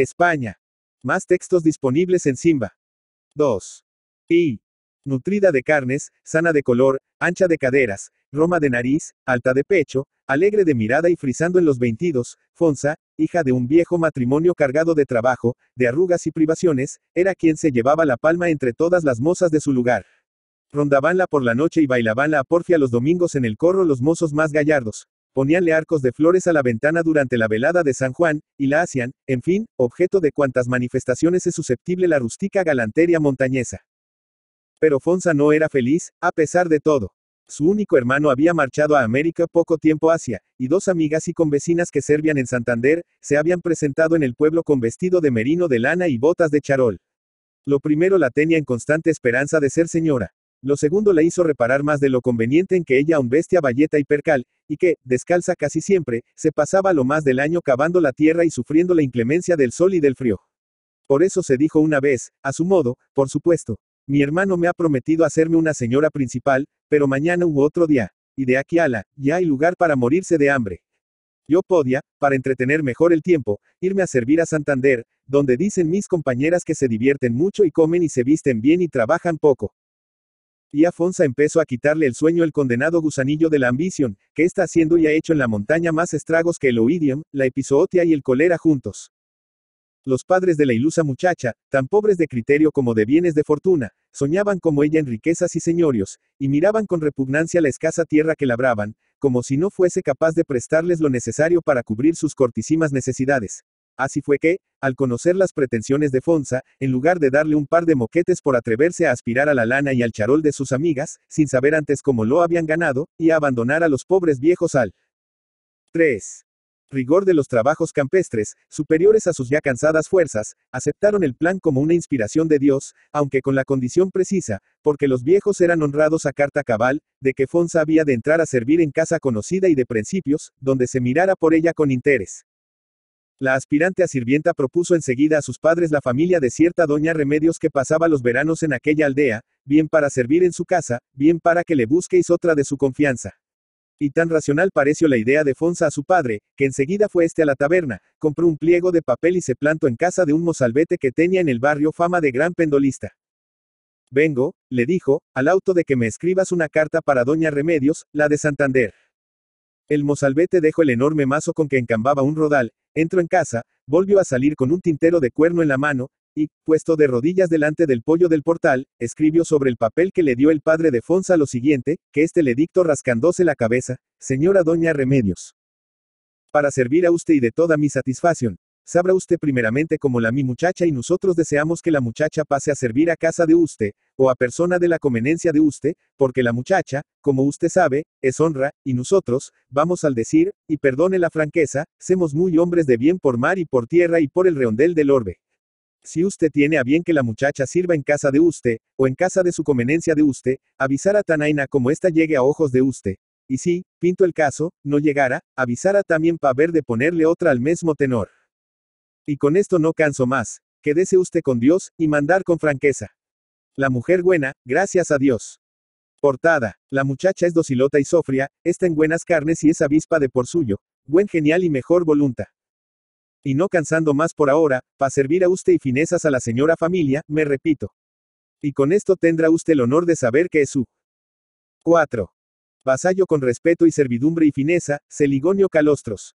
España. Más textos disponibles en Simba. 2. I. Nutrida de carnes, sana de color, ancha de caderas, roma de nariz, alta de pecho, alegre de mirada y frisando en los 22, Fonsa, hija de un viejo matrimonio cargado de trabajo, de arrugas y privaciones, era quien se llevaba la palma entre todas las mozas de su lugar. Rondabanla por la noche y bailabanla a porfia los domingos en el corro los mozos más gallardos. Poníanle arcos de flores a la ventana durante la velada de San Juan, y la hacían, en fin, objeto de cuantas manifestaciones es susceptible la rústica galantería montañesa. Pero Fonsa no era feliz, a pesar de todo. Su único hermano había marchado a América poco tiempo hacia, y dos amigas y convecinas que servían en Santander, se habían presentado en el pueblo con vestido de merino de lana y botas de charol. Lo primero la tenía en constante esperanza de ser señora. Lo segundo la hizo reparar más de lo conveniente en que ella aún bestia bayeta y percal, y que, descalza casi siempre, se pasaba lo más del año cavando la tierra y sufriendo la inclemencia del sol y del frío. Por eso se dijo una vez, a su modo, por supuesto. Mi hermano me ha prometido hacerme una señora principal, pero mañana u otro día, y de aquí a la, ya hay lugar para morirse de hambre. Yo podía, para entretener mejor el tiempo, irme a servir a Santander, donde dicen mis compañeras que se divierten mucho y comen y se visten bien y trabajan poco. Y Afonso empezó a quitarle el sueño el condenado gusanillo de la ambición, que está haciendo y ha hecho en la montaña más estragos que el oidium, la epizootia y el cólera juntos. Los padres de la ilusa muchacha, tan pobres de criterio como de bienes de fortuna, soñaban como ella en riquezas y señorios, y miraban con repugnancia la escasa tierra que labraban, como si no fuese capaz de prestarles lo necesario para cubrir sus cortísimas necesidades. Así fue que, al conocer las pretensiones de Fonsa, en lugar de darle un par de moquetes por atreverse a aspirar a la lana y al charol de sus amigas, sin saber antes cómo lo habían ganado, y a abandonar a los pobres viejos al 3. Rigor de los trabajos campestres, superiores a sus ya cansadas fuerzas, aceptaron el plan como una inspiración de Dios, aunque con la condición precisa, porque los viejos eran honrados a carta cabal, de que Fonsa había de entrar a servir en casa conocida y de principios, donde se mirara por ella con interés. La aspirante a sirvienta propuso enseguida a sus padres la familia de cierta doña Remedios que pasaba los veranos en aquella aldea, bien para servir en su casa, bien para que le busquéis otra de su confianza. Y tan racional pareció la idea de Fonsa a su padre, que enseguida fue a la taberna, compró un pliego de papel y se plantó en casa de un mozalbete que tenía en el barrio fama de gran pendolista. Vengo, le dijo, al auto de que me escribas una carta para doña Remedios, la de Santander. El mozalbete dejó el enorme mazo con que encambaba un rodal, entró en casa, volvió a salir con un tintero de cuerno en la mano, y, puesto de rodillas delante del poyo del portal, escribió sobre el papel que le dio el padre de Fonsa lo siguiente, que le dictó rascándose la cabeza: señora doña Remedios. Para servir a usted y de toda mi satisfacción, sabrá usted primeramente como la mi muchacha y nosotros deseamos que la muchacha pase a servir a casa de usted, o a persona de la conveniencia de usted, porque la muchacha, como usted sabe, es honra, y nosotros, vamos al decir, y perdone la franqueza, semos muy hombres de bien por mar y por tierra y por el redondel del orbe. Si usted tiene a bien que la muchacha sirva en casa de usted, o en casa de su conveniencia de usted, avisar a Tanaina como ésta llegue a ojos de usted. Y si, pinto el caso, no llegara, avisara también pa' ver de ponerle otra al mismo tenor. Y con esto no canso más, quédese usted con Dios, y mandar con franqueza. La mujer buena, gracias a Dios. Portada, la muchacha es docilota y sofria, está en buenas carnes y es avispa de por suyo, buen genial y mejor voluntad. Y no cansando más por ahora, pa' servir a usted y finezas a la señora familia, me repito. Y con esto tendrá usted el honor de saber que es su 4. Vasallo con respeto y servidumbre y fineza, Celigonio Calostros.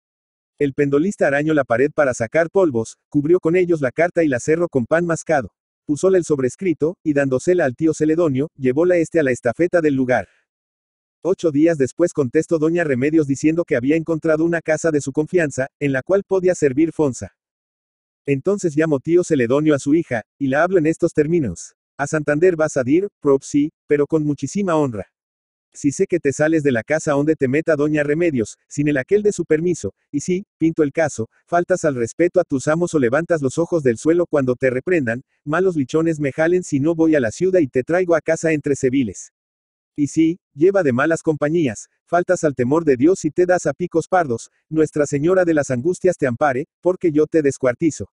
El pendolista arañó la pared para sacar polvos, cubrió con ellos la carta y la cerró con pan mascado. Pusóle el sobrescrito, y dándosela al tío Celedonio, llevóla a la estafeta del lugar. 8 días después contestó doña Remedios diciendo que había encontrado una casa de su confianza, en la cual podía servir Fonsa. Entonces llamó tío Celedonio a su hija, y la habló en estos términos: a Santander vas a dir, prop sí, pero con muchísima honra. Si sé que te sales de la casa donde te meta doña Remedios, sin el aquel de su permiso, y si, pinto el caso, faltas al respeto a tus amos o levantas los ojos del suelo cuando te reprendan, malos lichones me jalen si no voy a la ciudad y te traigo a casa entre civiles. Y si, lleva de malas compañías, faltas al temor de Dios y te das a picos pardos, Nuestra Señora de las Angustias te ampare, porque yo te descuartizo.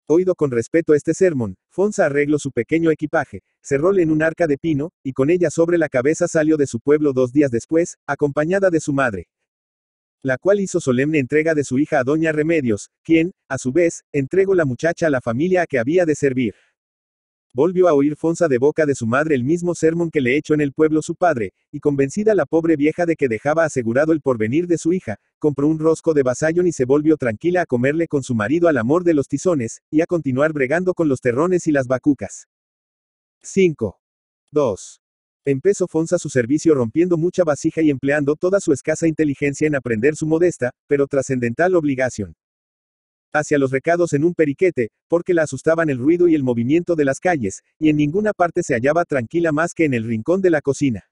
Oído con respeto este sermón, Fonsa arregló su pequeño equipaje, cerróle en un arca de pino, y con ella sobre la cabeza salió de su pueblo 2 días después, acompañada de su madre. la cual hizo solemne entrega de su hija a doña Remedios, quien, a su vez, entregó la muchacha a la familia a que había de servir. Volvió a oír Fonsa de boca de su madre el mismo sermón que le echó en el pueblo su padre, y convencida la pobre vieja de que dejaba asegurado el porvenir de su hija, compró un rosco de vasallón y se volvió tranquila a comerle con su marido al amor de los tizones, y a continuar bregando con los terrones y las bacucas. 5. 2. Empezó Fonsa su servicio rompiendo mucha vasija y empleando toda su escasa inteligencia en aprender su modesta, pero trascendental obligación. Hacia los recados en un periquete, porque la asustaban el ruido y el movimiento de las calles, y en ninguna parte se hallaba tranquila más que en el rincón de la cocina.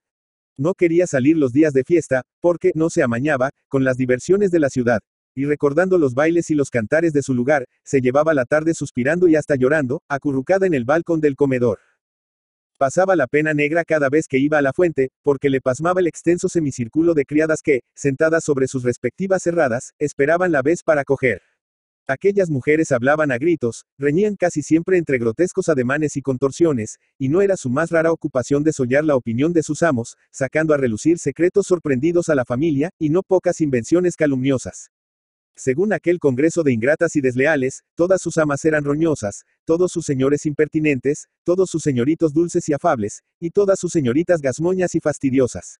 No quería salir los días de fiesta, porque no se amañaba con las diversiones de la ciudad, y recordando los bailes y los cantares de su lugar, se llevaba la tarde suspirando y hasta llorando, acurrucada en el balcón del comedor. Pasaba la pena negra cada vez que iba a la fuente, porque le pasmaba el extenso semicírculo de criadas que, sentadas sobre sus respectivas herradas, esperaban la vez para coger. Aquellas mujeres hablaban a gritos, reñían casi siempre entre grotescos ademanes y contorsiones, y no era su más rara ocupación desollar la opinión de sus amos, sacando a relucir secretos sorprendidos a la familia, y no pocas invenciones calumniosas. Según aquel congreso de ingratas y desleales, todas sus amas eran roñosas, todos sus señores impertinentes, todos sus señoritos dulces y afables, y todas sus señoritas gazmoñas y fastidiosas.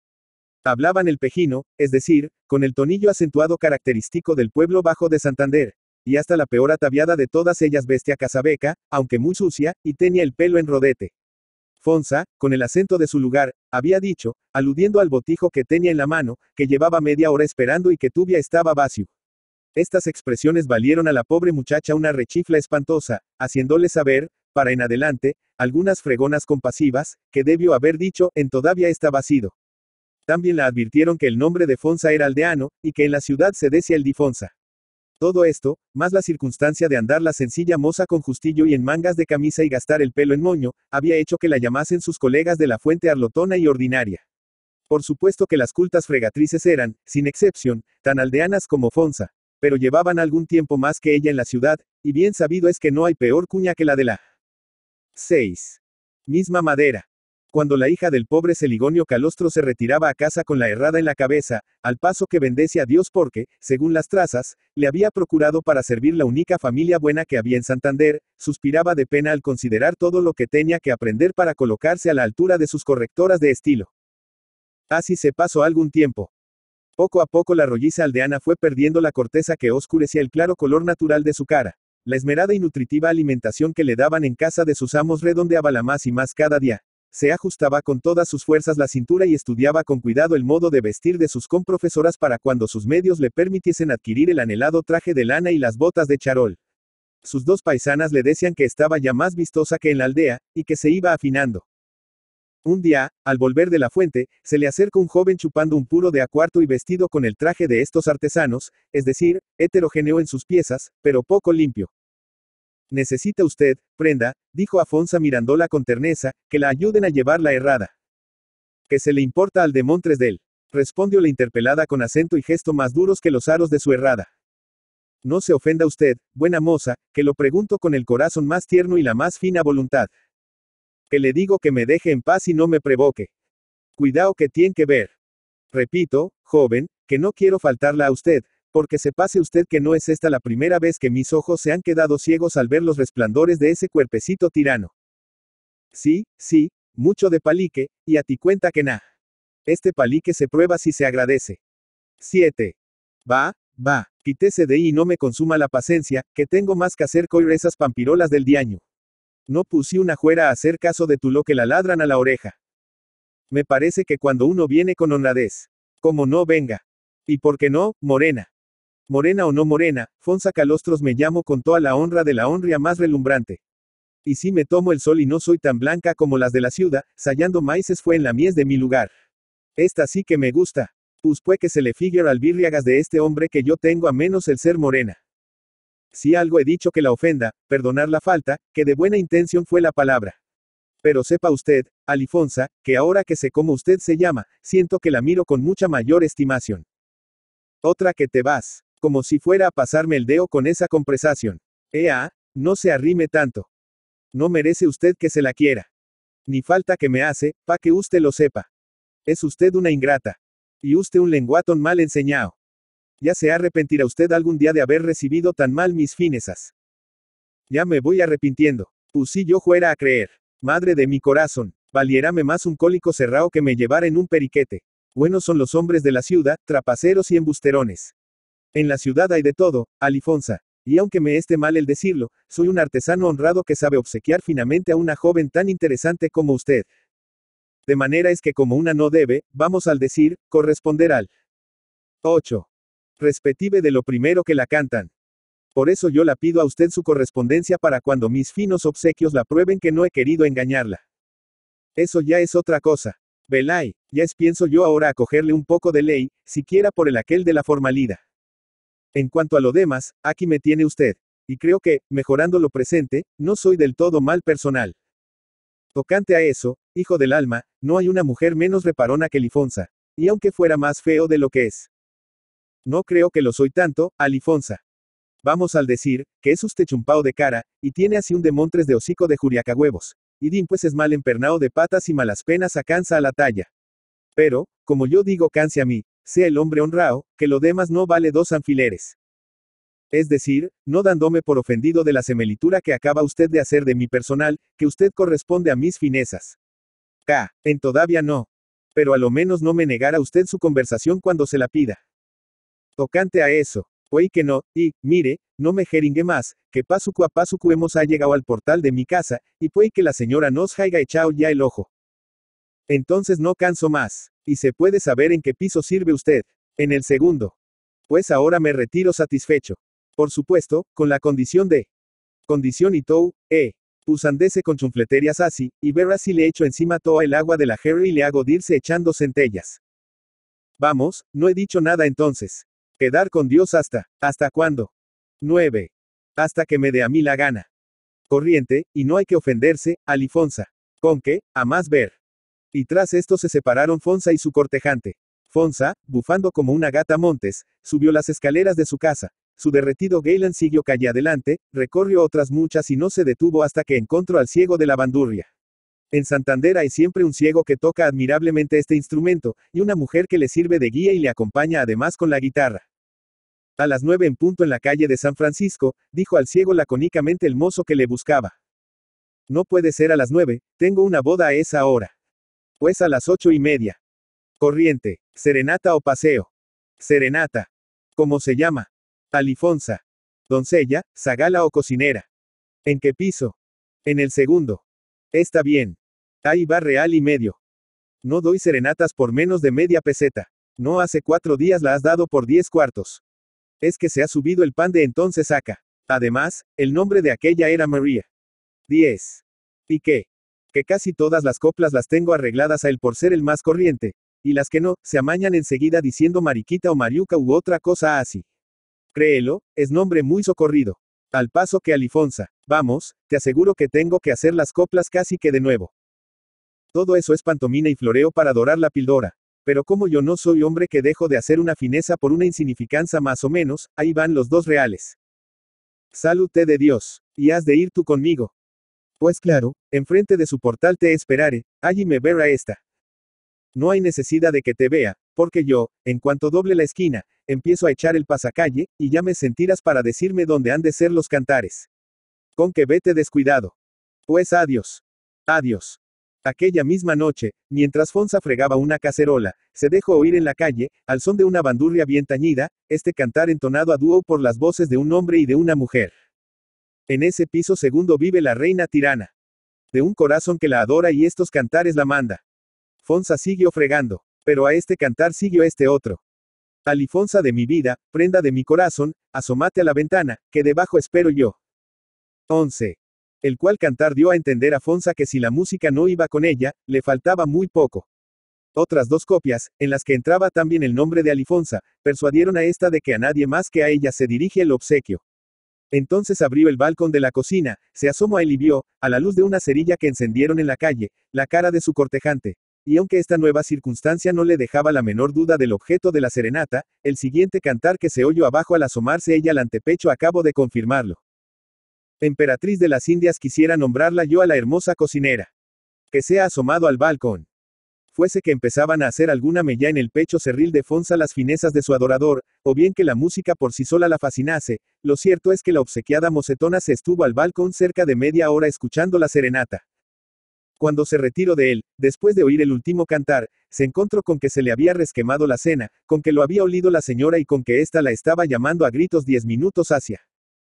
Hablaban el pejino, es decir, con el tonillo acentuado característico del pueblo bajo de Santander, y hasta la peor ataviada de todas ellas vestía casabeca, aunque muy sucia, y tenía el pelo en rodete. Fonsa, con el acento de su lugar, había dicho, aludiendo al botijo que tenía en la mano, que llevaba media hora esperando y que tubia estaba vacío. Estas expresiones valieron a la pobre muchacha una rechifla espantosa, haciéndole saber, para en adelante, algunas fregonas compasivas, que debió haber dicho, en todavía está vacío. También la advirtieron que el nombre de Fonsa era aldeano, y que en la ciudad se decía el di Fonsa. Todo esto, más la circunstancia de andar la sencilla moza con justillo y en mangas de camisa y gastar el pelo en moño, había hecho que la llamasen sus colegas de la fuente arlotona y ordinaria. Por supuesto que las cultas fregatrices eran, sin excepción, tan aldeanas como Fonsa, pero llevaban algún tiempo más que ella en la ciudad, y bien sabido es que no hay peor cuña que la de la 6. Misma madera. Cuando la hija del pobre Celigonio Calostro se retiraba a casa con la herrada en la cabeza, al paso que bendece a Dios porque, según las trazas, le había procurado para servir la única familia buena que había en Santander, suspiraba de pena al considerar todo lo que tenía que aprender para colocarse a la altura de sus correctoras de estilo. Así se pasó algún tiempo. Poco a poco la rolliza aldeana fue perdiendo la corteza que oscurecía el claro color natural de su cara. La esmerada y nutritiva alimentación que le daban en casa de sus amos redondeábala más y más cada día. Se ajustaba con todas sus fuerzas la cintura y estudiaba con cuidado el modo de vestir de sus comprofesoras para cuando sus medios le permitiesen adquirir el anhelado traje de lana y las botas de charol. Sus dos paisanas le decían que estaba ya más vistosa que en la aldea, y que se iba afinando. Un día, al volver de la fuente, se le acerca un joven chupando un puro de a cuarto y vestido con el traje de estos artesanos, es decir, heterogéneo en sus piezas, pero poco limpio. Necesita usted, prenda, dijo a Fonsa mirándola con terneza, que la ayuden a llevar la herrada. ¿Qué se le importa al demontres de él? Respondió la interpelada con acento y gesto más duros que los aros de su herrada. No se ofenda usted, buena moza, que lo pregunto con el corazón más tierno y la más fina voluntad. Que le digo que me deje en paz y no me provoque. Cuidado que tiene que ver. Repito, joven, que no quiero faltarla a usted, porque se pase usted que no es esta la primera vez que mis ojos se han quedado ciegos al ver los resplandores de ese cuerpecito tirano. Sí, sí, mucho de palique, y a ti cuenta que na. Este palique se prueba si se agradece. 7. Va, quítese de ahí y no me consuma la paciencia, que tengo más que hacer coir esas pampirolas del diaño. No pusí una juera a hacer caso de tu lo que la ladran a la oreja. Me parece que cuando uno viene con honradez, como no venga. ¿Y por qué no, morena? Morena o no morena, Fonsa Calostros me llamo con toda la honra de la honria más relumbrante. Y si me tomo el sol y no soy tan blanca como las de la ciudad, sayando maíces fue en la mies de mi lugar. Esta sí que me gusta. Pues pué que se le figure al birriagas de este hombre que yo tengo a menos el ser morena. Si algo he dicho que la ofenda, perdonar la falta, que de buena intención fue la palabra. Pero sepa usted, Alifonsa, que ahora que sé cómo usted se llama, siento que la miro con mucha mayor estimación. Otra que te vas, como si fuera a pasarme el dedo con esa compresación. No se arrime tanto. No merece usted que se la quiera. Ni falta que me hace, pa' que usted lo sepa. Es usted una ingrata. Y usted un lenguatón mal enseñado. Ya se arrepentirá usted algún día de haber recibido tan mal mis finezas. Ya me voy arrepintiendo. Pues si yo fuera a creer. Madre de mi corazón, valiérame más un cólico cerrao que me llevara en un periquete. Buenos son los hombres de la ciudad, trapaceros y embusterones. En la ciudad hay de todo, Alifonsa. Y aunque me esté mal el decirlo, soy un artesano honrado que sabe obsequiar finamente a una joven tan interesante como usted. De manera es que como una no debe, vamos al decir, corresponder al 8. Respective de lo primero que la cantan. Por eso yo la pido a usted su correspondencia para cuando mis finos obsequios la prueben que no he querido engañarla. Eso ya es otra cosa. Velay, ya es pienso yo ahora a cogerle un poco de ley, siquiera por el aquel de la formalidad. En cuanto a lo demás, aquí me tiene usted. Y creo que, mejorando lo presente, no soy del todo mal personal. Tocante a eso, hijo del alma, no hay una mujer menos reparona que Lifonsa. Y aunque fuera más feo de lo que es. No creo que lo soy tanto, Alifonsa. Vamos al decir, que es usted chumpao de cara, y tiene así un demontres de hocico de juriacahuevos. Y din pues es mal empernao de patas y malas penas acansa a la talla. Pero, como yo digo canse a mí, sea el hombre honrao, que lo demás no vale dos alfileres. Es decir, no dándome por ofendido de la semelitura que acaba usted de hacer de mi personal, que usted corresponde a mis finezas. En todavía no. Pero a lo menos no me negara usted su conversación cuando se la pida. Tocante a eso. Oí que no, y, mire, no me jeringue más, que pasucu a pasucu hemos ha llegado al portal de mi casa, y puede que la señora nos haiga echado ya el ojo. Entonces no canso más. Y se puede saber en qué piso sirve usted. En el segundo. Pues ahora me retiro satisfecho. Por supuesto, con la condición de. Condición y tou, pues andese con chunfleterias así, y verá si le echo encima toda el agua de la Harry y le hago dirse echando centellas. Vamos, no he dicho nada entonces. Quedar con Dios ¿hasta cuándo? 9. Hasta que me dé a mí la gana. Corriente, y no hay que ofenderse, Alifonsa. Con que, a más ver. Y tras esto se separaron Fonsa y su cortejante. Fonsa, bufando como una gata montes, subió las escaleras de su casa. Su derretido Galen siguió calle adelante, recorrió otras muchas y no se detuvo hasta que encontró al ciego de la bandurria. En Santander hay siempre un ciego que toca admirablemente este instrumento, y una mujer que le sirve de guía y le acompaña además con la guitarra. A las 9 en punto en la calle de San Francisco, dijo al ciego lacónicamente el mozo que le buscaba. No puede ser a las 9, tengo una boda a esa hora. Pues a las 8:30. Corriente, serenata o paseo. Serenata. ¿Cómo se llama? Alifonsa. Doncella, zagala o cocinera. ¿En qué piso? En el segundo. Está bien. Ahí va real y medio. No doy serenatas por menos de media peseta. No hace 4 días la has dado por 10 cuartos. Es que se ha subido el pan de entonces acá. Además, el nombre de aquella era María. 10. ¿Y qué? Que casi todas las coplas las tengo arregladas a él por ser el más corriente. Y las que no, se amañan enseguida diciendo mariquita o mariuca u otra cosa así. Créelo, es nombre muy socorrido. Al paso que Alifonsa, vamos, te aseguro que tengo que hacer las coplas casi que de nuevo. Todo eso es pantomina y floreo para dorar la píldora. Pero como yo no soy hombre que dejo de hacer una fineza por una insignificanza más o menos, ahí van los 2 reales. Salud te de Dios, y has de ir tú conmigo. Pues claro, enfrente de su portal te esperaré, allí me verá esta. No hay necesidad de que te vea, porque yo, en cuanto doble la esquina, empiezo a echar el pasacalle, y ya me sentirás para decirme dónde han de ser los cantares. Con que vete descuidado. Pues adiós. Adiós. Aquella misma noche, mientras Fonsa fregaba una cacerola, se dejó oír en la calle, al son de una bandurria bien tañida, este cantar entonado a dúo por las voces de un hombre y de una mujer. En ese piso segundo vive la reina tirana. De un corazón que la adora y estos cantares la manda. Fonsa siguió fregando, pero a este cantar siguió este otro. Alifonsa de mi vida, prenda de mi corazón, asómate a la ventana, que debajo espero yo. 11. El cual cantar dio a entender a Fonsa que si la música no iba con ella, le faltaba muy poco. Otras 2 copias, en las que entraba también el nombre de Alifonsa, persuadieron a esta de que a nadie más que a ella se dirige el obsequio. Entonces abrió el balcón de la cocina, se asomó a él y vio, a la luz de una cerilla que encendieron en la calle, la cara de su cortejante. Y aunque esta nueva circunstancia no le dejaba la menor duda del objeto de la serenata, el siguiente cantar que se oyó abajo al asomarse ella al antepecho acabo de confirmarlo. Emperatriz de las Indias quisiera nombrarla yo a la hermosa cocinera. Que se ha asomado al balcón. fuese que empezaban a hacer alguna mella en el pecho cerril de Fonsa las finezas de su adorador, o bien que la música por sí sola la fascinase, lo cierto es que la obsequiada mocetona se estuvo al balcón cerca de media hora escuchando la serenata. Cuando se retiró de él, después de oír el último cantar, se encontró con que se le había resquemado la cena, con que lo había olido la señora y con que ésta la estaba llamando a gritos 10 minutos hacia.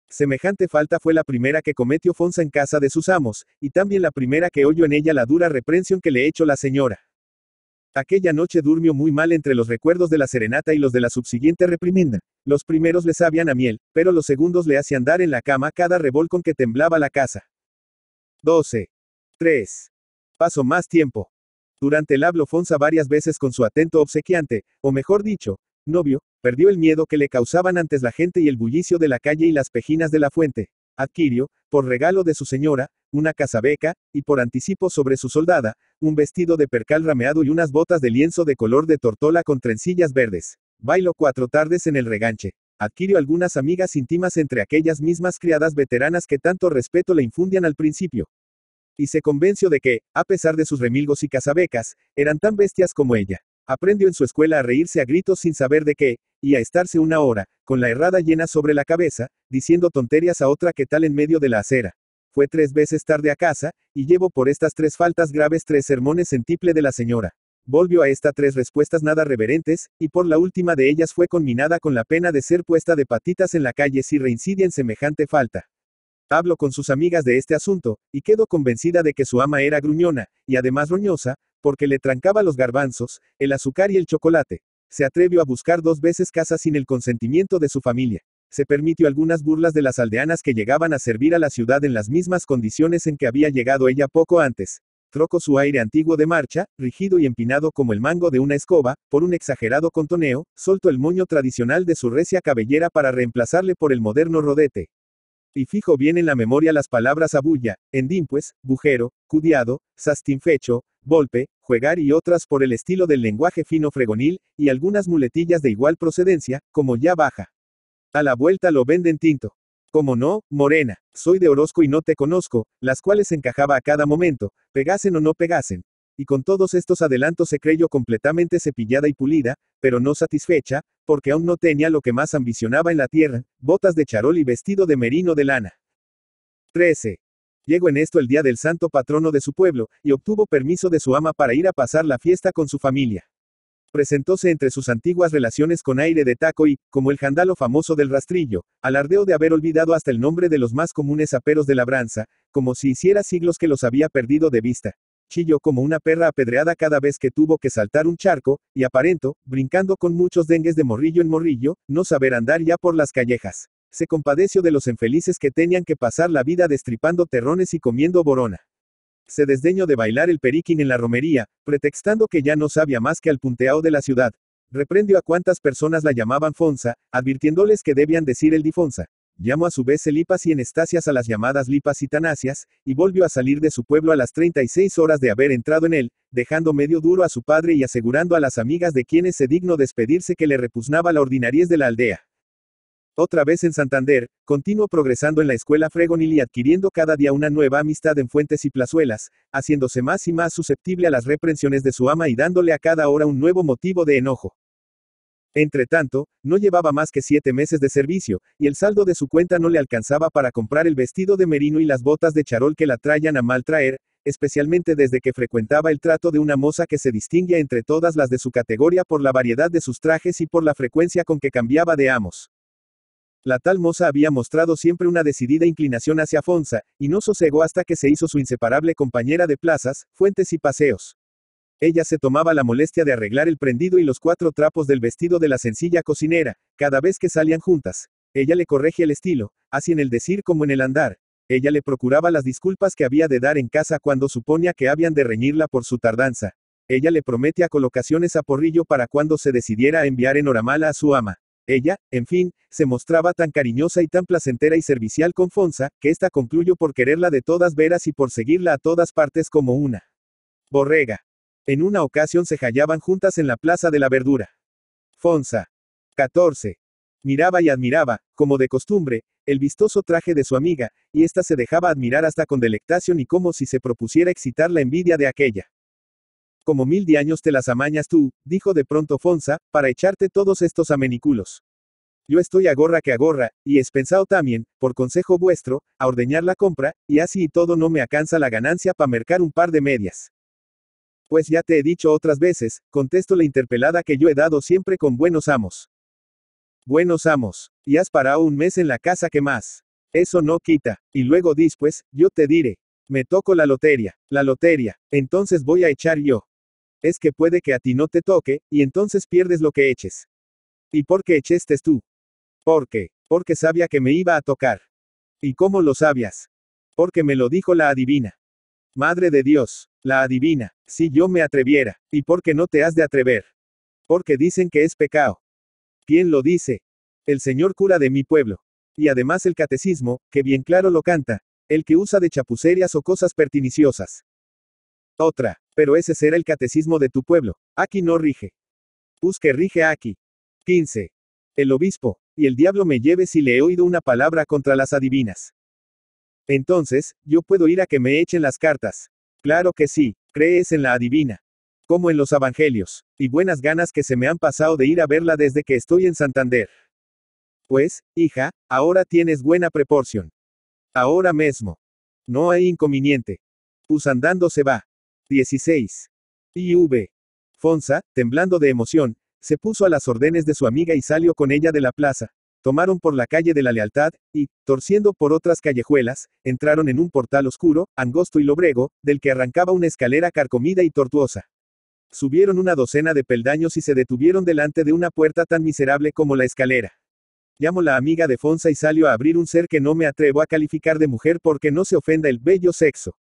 Semejante falta fue la primera que cometió Fonsa en casa de sus amos, y también la primera que oyó en ella la dura reprensión que le echó la señora. Aquella noche durmió muy mal entre los recuerdos de la serenata y los de la subsiguiente reprimenda. Los primeros le sabían a miel, pero los segundos le hacían dar en la cama cada revolcón que temblaba la casa. 12. 3. Pasó más tiempo. Durante el hablo Fonsa varias veces con su atento obsequiante, o mejor dicho, novio, perdió el miedo que le causaban antes la gente y el bullicio de la calle y las pejinas de la fuente. Adquirió, por regalo de su señora, una casabeca, y por anticipo sobre su soldada, un vestido de percal rameado y unas botas de lienzo de color de tortola con trencillas verdes. Bailó 4 tardes en el reganche. Adquirió algunas amigas íntimas entre aquellas mismas criadas veteranas que tanto respeto le infundían al principio. Y se convenció de que, a pesar de sus remilgos y casabecas, eran tan bestias como ella. Aprendió en su escuela a reírse a gritos sin saber de qué, y a estarse una hora, con la herrada llena sobre la cabeza, diciendo tonterías a otra que tal en medio de la acera. Fue 3 veces tarde a casa, y llevó por estas 3 faltas graves 3 sermones en tiple de la señora. Volvió a estas 3 respuestas nada reverentes, y por la última de ellas fue conminada con la pena de ser puesta de patitas en la calle si reincidia en semejante falta. Habló con sus amigas de este asunto, y quedó convencida de que su ama era gruñona, y además roñosa, porque le trancaba los garbanzos, el azúcar y el chocolate. Se atrevió a buscar 2 veces casa sin el consentimiento de su familia. Se permitió algunas burlas de las aldeanas que llegaban a servir a la ciudad en las mismas condiciones en que había llegado ella poco antes. Trocó su aire antiguo de marcha, rígido y empinado como el mango de una escoba, por un exagerado contoneo, soltó el moño tradicional de su recia cabellera para reemplazarle por el moderno rodete. Y fijo bien en la memoria las palabras abulla, endimpues, bujero, cudiado, sastinfecho, golpe, juegar y otras por el estilo del lenguaje fino fregonil, y algunas muletillas de igual procedencia, como ya baja. A la vuelta lo venden tinto. Como no, morena, soy de Orozco y no te conozco, las cuales encajaba a cada momento, pegasen o no pegasen. Y con todos estos adelantos se creyó completamente cepillada y pulida, pero no satisfecha, porque aún no tenía lo que más ambicionaba en la tierra, botas de charol y vestido de merino de lana. 13. Llegó en esto el día del santo patrono de su pueblo, y obtuvo permiso de su ama para ir a pasar la fiesta con su familia. Presentóse entre sus antiguas relaciones con aire de taco y, como el jandalo famoso del rastrillo, alardeó de haber olvidado hasta el nombre de los más comunes aperos de labranza, como si hiciera siglos que los había perdido de vista. Chilló como una perra apedreada cada vez que tuvo que saltar un charco, y aparentó, brincando con muchos dengues de morrillo en morrillo, no saber andar ya por las callejas. Se compadeció de los infelices que tenían que pasar la vida destripando terrones y comiendo borona. Se desdeñó de bailar el periquín en la romería, pretextando que ya no sabía más que al punteao de la ciudad. Reprendió a cuantas personas la llamaban Fonsa, advirtiéndoles que debían decir el difonsa. Llamó a su vez Elipas y Enestasias a las llamadas Lipas y Tanasias, y volvió a salir de su pueblo a las 36 horas de haber entrado en él, dejando medio duro a su padre y asegurando a las amigas de quienes se dignó despedirse que le repugnaba la ordinariez de la aldea. Otra vez en Santander, continuó progresando en la escuela fregonil y adquiriendo cada día una nueva amistad en fuentes y plazuelas, haciéndose más y más susceptible a las reprensiones de su ama y dándole a cada hora un nuevo motivo de enojo. Entretanto, no llevaba más que 7 meses de servicio, y el saldo de su cuenta no le alcanzaba para comprar el vestido de merino y las botas de charol que la traían a mal traer, especialmente desde que frecuentaba el trato de una moza que se distinguía entre todas las de su categoría por la variedad de sus trajes y por la frecuencia con que cambiaba de amos. La tal moza había mostrado siempre una decidida inclinación hacia Fonsa, y no sosegó hasta que se hizo su inseparable compañera de plazas, fuentes y paseos. Ella se tomaba la molestia de arreglar el prendido y los 4 trapos del vestido de la sencilla cocinera, cada vez que salían juntas. Ella le corregía el estilo, así en el decir como en el andar. Ella le procuraba las disculpas que había de dar en casa cuando suponía que habían de reñirla por su tardanza. Ella le prometía colocaciones a porrillo para cuando se decidiera a enviar en horamala a su ama. Ella, en fin, se mostraba tan cariñosa y tan placentera y servicial con Fonsa, que ésta concluyó por quererla de todas veras y por seguirla a todas partes como una borrega. En una ocasión se hallaban juntas en la Plaza de la Verdura. Fonsa. 14. Miraba y admiraba, como de costumbre, el vistoso traje de su amiga, y ésta se dejaba admirar hasta con delectación y como si se propusiera excitar la envidia de aquella. Como 1000 de años te las amañas tú, dijo de pronto Fonsa, para echarte todos estos amenículos. Yo estoy agorra que agorra, y es pensado también, por consejo vuestro, a ordeñar la compra, y así y todo no me alcanza la ganancia pa' mercar un par de medias. Pues ya te he dicho otras veces, contesto la interpelada que yo he dado siempre con buenos amos. Buenos amos. Y has parado un mes en la casa que más. Eso no quita. Y luego después, yo te diré. Me toco la lotería. La lotería. Entonces voy a echar yo. Es que puede que a ti no te toque, y entonces pierdes lo que eches. ¿Y por qué echestes tú? ¿Por qué? Porque sabía que me iba a tocar. ¿Y cómo lo sabías? Porque me lo dijo la adivina. Madre de Dios, la adivina. Si yo me atreviera. ¿Y por qué no te has de atrever? Porque dicen que es pecado. ¿Quién lo dice? El señor cura de mi pueblo. Y además el catecismo, que bien claro lo canta, el que usa de chapucerias o cosas pertiniciosas. Otra, pero ese será el catecismo de tu pueblo. Aquí no rige. Que rige aquí. 15. El obispo, y el diablo me lleve si le he oído una palabra contra las adivinas. Entonces, yo puedo ir a que me echen las cartas. Claro que sí, crees en la adivina. Como en los evangelios, y buenas ganas que se me han pasado de ir a verla desde que estoy en Santander. Pues, hija, ahora tienes buena proporción. Ahora mismo. No hay inconveniente. Pues andando se va. 16. IV. Fonsa, temblando de emoción, se puso a las órdenes de su amiga y salió con ella de la plaza. Tomaron por la calle de la Lealtad, y, torciendo por otras callejuelas, entraron en un portal oscuro, angosto y lobrego, del que arrancaba una escalera carcomida y tortuosa. Subieron una docena de peldaños y se detuvieron delante de una puerta tan miserable como la escalera. Llamó la amiga de Fonsa y salió a abrir un ser que no me atrevo a calificar de mujer porque no se ofenda el bello sexo.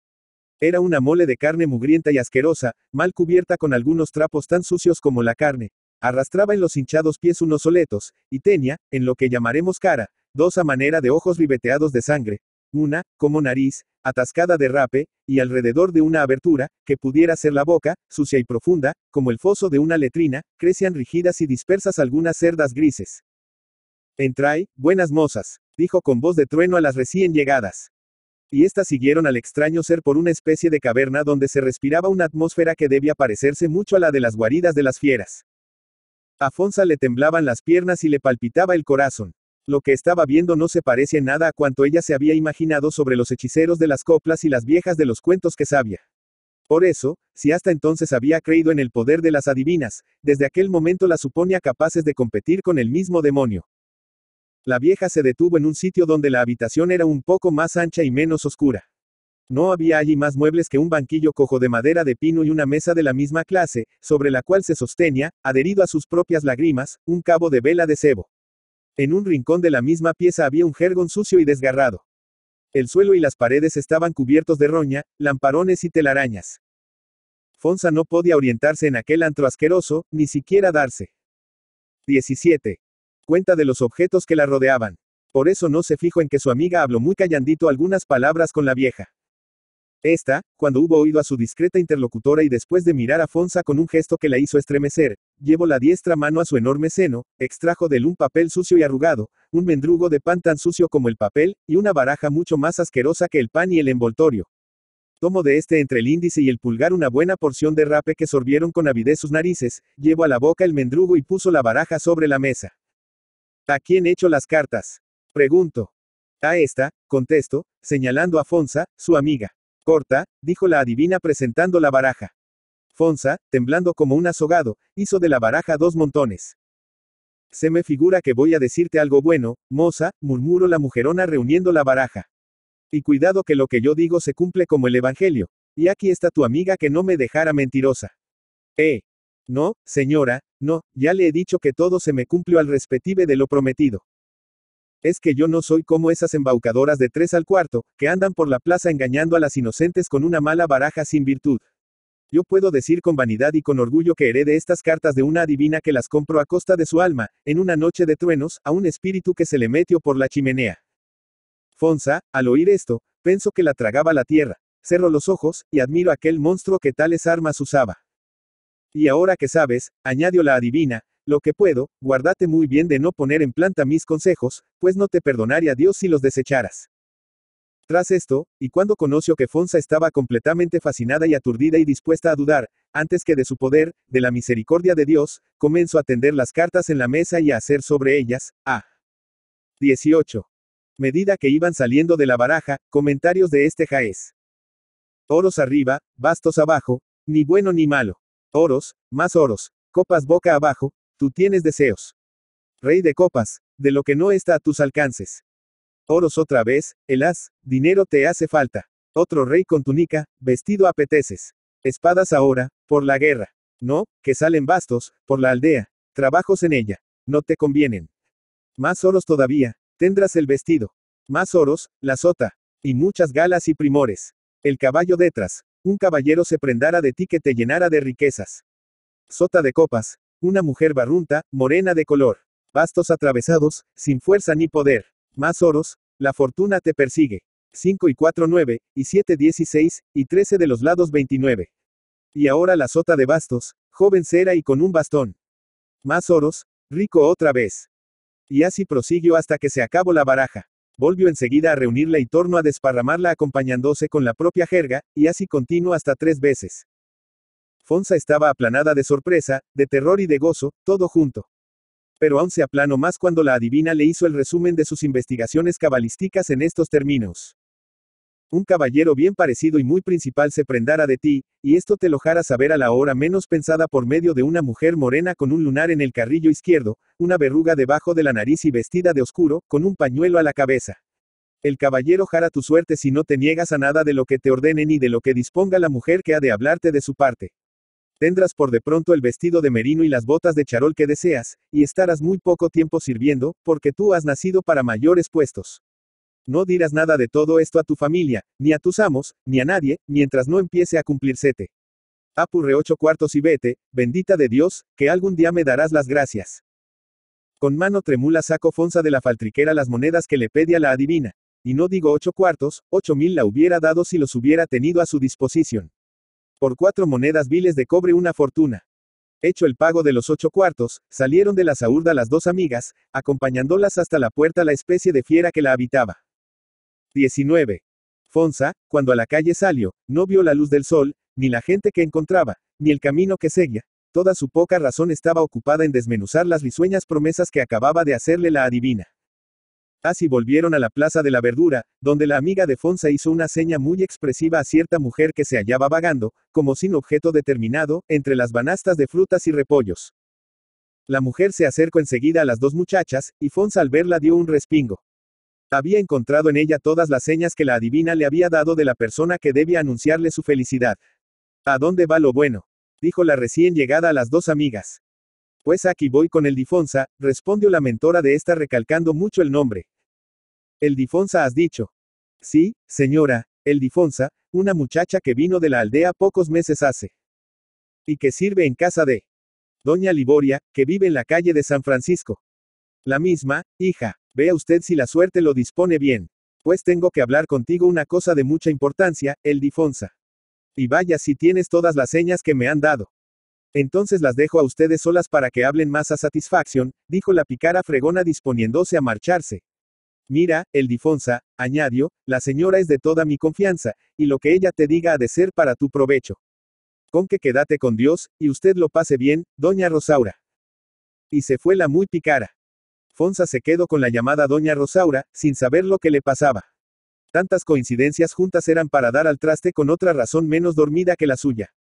Era una mole de carne mugrienta y asquerosa, mal cubierta con algunos trapos tan sucios como la carne. Arrastraba en los hinchados pies unos soletos, y tenía, en lo que llamaremos cara, dos a manera de ojos ribeteados de sangre, una, como nariz, atascada de rape, y alrededor de una abertura, que pudiera ser la boca, sucia y profunda, como el foso de una letrina, crecían rígidas y dispersas algunas cerdas grises. Entrai, buenas mozas, dijo con voz de trueno a las recién llegadas. Y éstas siguieron al extraño ser por una especie de caverna donde se respiraba una atmósfera que debía parecerse mucho a la de las guaridas de las fieras. A Fonsa le temblaban las piernas y le palpitaba el corazón. Lo que estaba viendo no se parece en nada a cuanto ella se había imaginado sobre los hechiceros de las coplas y las viejas de los cuentos que sabía. Por eso, si hasta entonces había creído en el poder de las adivinas, desde aquel momento las suponía capaces de competir con el mismo demonio. La vieja se detuvo en un sitio donde la habitación era un poco más ancha y menos oscura. No había allí más muebles que un banquillo cojo de madera de pino y una mesa de la misma clase, sobre la cual se sostenía, adherido a sus propias lágrimas, un cabo de vela de cebo. En un rincón de la misma pieza había un jergón sucio y desgarrado. El suelo y las paredes estaban cubiertos de roña, lamparones y telarañas. Fonsa no podía orientarse en aquel antro asqueroso, ni siquiera darse 17. Cuenta de los objetos que la rodeaban. Por eso no se fijó en que su amiga habló muy callandito algunas palabras con la vieja. Esta, cuando hubo oído a su discreta interlocutora y después de mirar a Fonsa con un gesto que la hizo estremecer, llevó la diestra mano a su enorme seno, extrajo de él un papel sucio y arrugado, un mendrugo de pan tan sucio como el papel, y una baraja mucho más asquerosa que el pan y el envoltorio. Tomó de este entre el índice y el pulgar una buena porción de rape que sorbieron con avidez sus narices, llevó a la boca el mendrugo y puso la baraja sobre la mesa. ¿A quién echo las cartas? Pregunto. A esta, contesto, señalando a Fonsa, su amiga. Corta, dijo la adivina presentando la baraja. Fonsa, temblando como un azogado, hizo de la baraja 2 montones. Se me figura que voy a decirte algo bueno, moza, murmuró la mujerona reuniendo la baraja. Y cuidado que lo que yo digo se cumple como el evangelio. Y aquí está tu amiga que no me dejara mentirosa. No, señora, no, ya le he dicho que todo se me cumplió al respective de lo prometido. Es que yo no soy como esas embaucadoras de 3 al cuarto, que andan por la plaza engañando a las inocentes con una mala baraja sin virtud. Yo puedo decir con vanidad y con orgullo que heredé estas cartas de una adivina que las compró a costa de su alma, en una noche de truenos, a un espíritu que se le metió por la chimenea. Fonsa, al oír esto, pensó que la tragaba la tierra. Cerró los ojos, y admiró aquel monstruo que tales armas usaba. Y ahora que sabes, añadió la adivina, lo que puedo, guárdate muy bien de no poner en planta mis consejos, pues no te perdonaría Dios si los desecharas. Tras esto, y cuando conoció que Fonsa estaba completamente fascinada y aturdida y dispuesta a dudar, antes que de su poder, de la misericordia de Dios, comenzó a tender las cartas en la mesa y a hacer sobre ellas, 18. Medida que iban saliendo de la baraja, comentarios de este jaez. Oros arriba, bastos abajo, ni bueno ni malo. Oros, más oros, copas boca abajo, tú tienes deseos. Rey de copas, de lo que no está a tus alcances. Oros otra vez, el as, dinero te hace falta. Otro rey con túnica, vestido apeteces. Espadas ahora, por la guerra. No, que salen bastos, por la aldea. Trabajos en ella. No te convienen. Más oros todavía, tendrás el vestido. Más oros, la sota. Y muchas galas y primores. El caballo detrás. Un caballero se prendara de ti que te llenara de riquezas. Sota de copas. Una mujer barrunta, morena de color. Bastos atravesados, sin fuerza ni poder. Más oros, la fortuna te persigue. 5 y 4 9, y 7 16, y 13 de los lados 29. Y ahora la sota de bastos, joven cera y con un bastón. Más oros, rico otra vez. Y así prosiguió hasta que se acabó la baraja. Volvió enseguida a reunirla y tornó a desparramarla acompañándose con la propia jerga, y así continuó hasta 3 veces. Fonsa estaba aplanada de sorpresa, de terror y de gozo, todo junto. Pero aún se aplanó más cuando la adivina le hizo el resumen de sus investigaciones cabalísticas en estos términos. Un caballero bien parecido y muy principal se prendara de ti, y esto te lo hará saber a la hora menos pensada por medio de una mujer morena con un lunar en el carrillo izquierdo, una verruga debajo de la nariz y vestida de oscuro, con un pañuelo a la cabeza. El caballero hará tu suerte si no te niegas a nada de lo que te ordenen y de lo que disponga la mujer que ha de hablarte de su parte. Tendrás por de pronto el vestido de merino y las botas de charol que deseas, y estarás muy poco tiempo sirviendo, porque tú has nacido para mayores puestos. No dirás nada de todo esto a tu familia, ni a tus amos, ni a nadie, mientras no empiece a cumplírsete. Apurre 8 cuartos y vete, bendita de Dios, que algún día me darás las gracias. Con mano tremula sacó Fonsa de la faltriquera las monedas que le pedía la adivina. Y no digo 8 cuartos, 8.000 la hubiera dado si los hubiera tenido a su disposición. Por 4 monedas viles de cobre una fortuna. Hecho el pago de los 8 cuartos, salieron de la saúrda las 2 amigas, acompañándolas hasta la puerta la especie de fiera que la habitaba. 19. Fonsa, cuando a la calle salió, no vio la luz del sol, ni la gente que encontraba, ni el camino que seguía. Toda su poca razón estaba ocupada en desmenuzar las risueñas promesas que acababa de hacerle la adivina. Así volvieron a la plaza de la verdura, donde la amiga de Fonsa hizo una seña muy expresiva a cierta mujer que se hallaba vagando, como sin objeto determinado, entre las banastas de frutas y repollos. La mujer se acercó enseguida a las 2 muchachas, y Fonsa al verla dio un respingo. Había encontrado en ella todas las señas que la adivina le había dado de la persona que debía anunciarle su felicidad. ¿A dónde va lo bueno?, dijo la recién llegada a las 2 amigas. Pues aquí voy con el Difonsa, respondió la mentora de esta recalcando mucho el nombre. ¿El Difonsa has dicho? Sí, señora, el Difonsa, una muchacha que vino de la aldea pocos meses hace. Y que sirve en casa de doña Liboria, que vive en la calle de San Francisco. La misma, hija, vea usted si la suerte lo dispone bien. Pues tengo que hablar contigo una cosa de mucha importancia, el Difonsa. Y vaya si tienes todas las señas que me han dado. Entonces las dejo a ustedes solas para que hablen más a satisfacción, dijo la pícara fregona disponiéndose a marcharse. Mira, el Difonsa, añadió, la señora es de toda mi confianza, y lo que ella te diga ha de ser para tu provecho. Con que quédate con Dios, y usted lo pase bien, doña Rosaura. Y se fue la muy pícara. Fonsa se quedó con la llamada doña Rosaura, sin saber lo que le pasaba. Tantas coincidencias juntas eran para dar al traste con otra razón menos dormida que la suya.